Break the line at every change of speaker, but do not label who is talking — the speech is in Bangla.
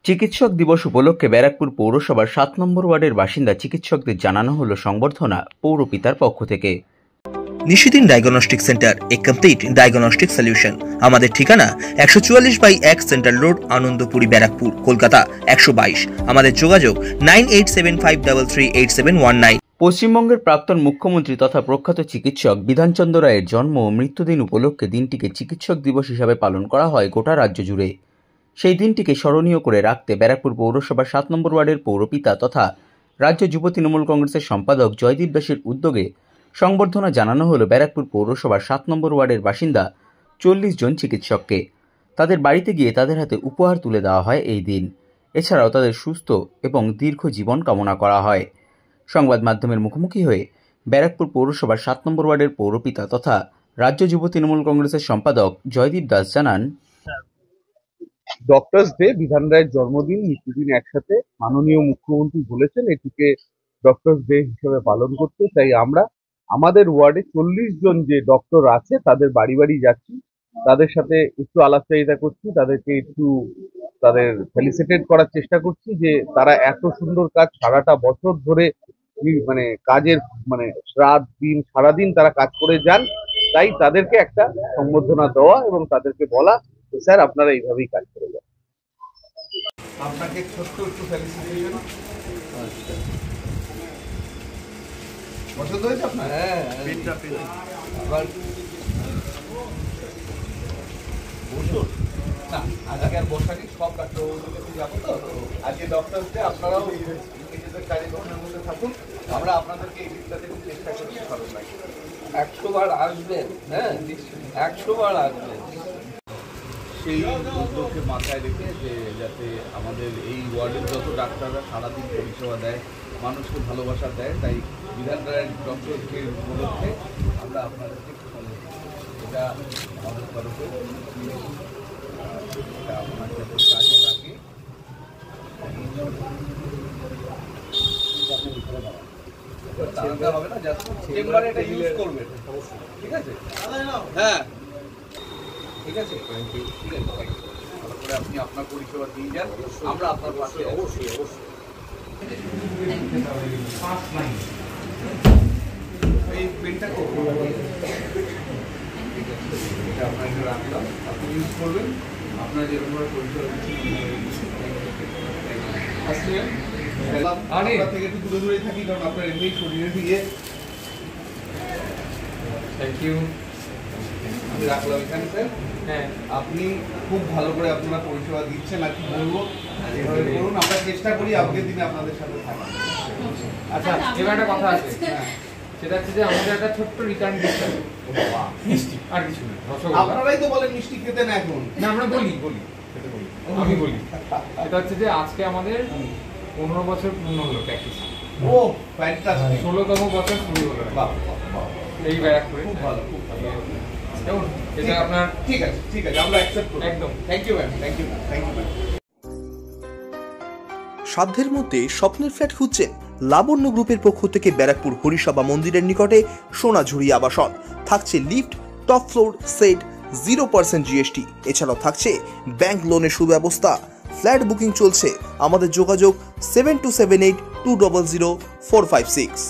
চিকিৎসক দিবস উপলক্ষে ব্যারাকপুর পৌরসভার ৭ নম্বর ওয়ার্ডের বাসিন্দা চিকিৎসকদের জানানো হলো সংবর্ধনা পৌরপিতার পক্ষ থেকে।
নিশিদিন ডায়াগনস্টিক সেন্টার, এ কমপ্লিট ডায়াগনস্টিক সলিউশন। আমাদের ঠিকানা ১৪৪/১ সেন্ট্রাল রোড, আনন্দপুরি, ব্যারাকপুর, কলকাতা ১২২। আমাদের যোগাযোগ 9875338719।
পশ্চিমবঙ্গের প্রাক্তন মুখ্যমন্ত্রী তথা প্রখ্যাত চিকিৎসক বিধানচন্দ্র রায়ের জন্ম ও মৃত্যুদিন উপলক্ষে দিনটিকে চিকিৎসক দিবস হিসাবে পালন করা হয় গোটা রাজ্য জুড়ে। সেই দিনটিকে স্মরণীয় করে রাখতে ব্যারাকপুর পৌরসভার ৭ নম্বর ওয়ার্ডের পৌরপিতা তথা রাজ্য যুব তৃণমূল কংগ্রেসের সম্পাদক জয়দীপ দাসের উদ্যোগে সংবর্ধনা জানানো হলো ব্যারাকপুর পৌরসভার ৭ নম্বর ওয়ার্ডের বাসিন্দা ৪০ জন চিকিৎসককে। তাদের বাড়িতে গিয়ে তাদের হাতে উপহার তুলে দেওয়া হয় এই দিন। এছাড়াও তাদের সুস্থ এবং দীর্ঘ জীবন কামনা করা হয়। সংবাদ মাধ্যমের মুখোমুখি হয়ে ব্যারাকপুর পৌরসভার ৭ নম্বর ওয়ার্ডের পৌরপিতা তথা রাজ্য যুব তৃণমূল কংগ্রেসের সম্পাদক জয়দীপ দাস জানান,
ডক্টরস ডে, বিধান রায়ের জন্মদিন, মৃত্যুদিন একসাথে মাননীয় মুখ্যমন্ত্রী বলেছেন এটিকে ডক্টরস ডে হিসেবে পালন করতে। তাই আমরা আমাদের ওয়ার্ডে ৪০ জন যে ডক্টর আছে তাদের বাড়ি বাড়ি যাচ্ছি, তাদের সাথে একটু আলাপচারিতা করছি, তাদেরকে একটু তাদের ফেলিসিটেট করার চেষ্টা করছি যে তারা এত সুন্দর কাজ সারাটা বছর ধরে কাজের রাত দিন সারাদিন তারা কাজ করে যান। তাই তাদেরকে একটা সম্বর্ধনা দেওয়া এবং তাদেরকে বলা স্যার আপনারা এইভাবেই কাজ করে যান। আপনাকে ছোট্ট একটু ফেলিসিটেশন। পছন্দ হয়েছে আপনার? হ্যাঁ, আবার বসুন না, আজকে আর বসা নেই, সব ডাক্তারবাবুদের কাছে যাবো। তো আজকে ডক্টর ডে, আপনারাও নিজেদের কার্যক্রমের মধ্যে থাকুন। আমরা আপনাদেরকে এই দিকটা থেকে চেষ্টা করছি ভালো লাগে।
100 বার আসবেন, হ্যাঁ 100 বার আসবেন।
সেই উদ্যোগকে মাথায় রেখে যে যাতে আমাদের এই ওয়ার্ডের যত ডাক্তাররা সারাদিন পরিষেবা দেয়, মানুষকে ভালোবাসা দেয়, তাই বিধান রায়ের ডক্টরকে উপলক্ষে আমরা আপনাদেরকে এটা আমাদের তরফে এটা আপনার যাতে কাজে লাগে। হবে না, জাস্ট চেম্বারে এটা ইউজ করবেন, ঠিক আছে? হ্যাঁ ঠিক আছে, থ্যাংক ইউ। ঠিক আছে, থ্যাংক ইউ। ভালো করে আপনি আপনার পরিষেবা দিয়ে যান, আমরা আপনার পাশে অবশ্যই এই পেনটা এটা আপনাকে রাখলাম, আপনি ইউজ করবেন, আপনার যেরকম পরিষেবা আসলে আমরা থেকে একটু দূরে দূরে থাকি, কারণ আপনার এমনি শরীরে দিয়ে। থ্যাংক ইউ, আমি রাখলাম এখানে স্যার। হ্যাঁ, আপনি খুব ভালো করে আপনারা পরিষেবা দিচ্ছেন, আর কি বলবো, এভাবে করুন। আমরা চেষ্টা করি আজকের দিনে আপনাদের সাথে থাকা।
আচ্ছা, এবার একটা কথা আছে, সেটা হচ্ছে যে আমাদের একটা ছোট্ট রিটার্ন দিতে হবে, মিষ্টি, আর কিছু না।
আপনারাই তো বলেন মিষ্টি খেতে না এখন।
না, আমরা বলি আমি বলি এটা হচ্ছে যে আজকে আমাদের 15 বছর পূর্ণ হলো প্র্যাকটিস।
ও ফ্যান্টাস্টিক,
16তম বছর শুরু হলো।
বাহ,
এই ব্যারাকপুরে
খুব ভালো, খুব ভালো।
এটা আপনার
ঠিক আছে, ঠিক আছে, আমরা অ্যাকসেপ্ট করব একদম। Thank you ma'am, thank you, thank you ma'am.
সাধ্যের মধ্যে স্বপ্নের ফ্ল্যাট খুঁজছেন? লাবণ্য গ্রুপের পক্ষ থেকে ব্যারাকপুর হরিসভা মন্দিরের নিকটে সোনাঝুরি আবাসন থাকছে। Lift, top floor, set, 0% GST। এছাড়াও থাকছে ব্যাংক লোনের সুব্যবস্থা। ফ্ল্যাট বুকিং চলছে। আমাদের যোগাযোগ 7278200456।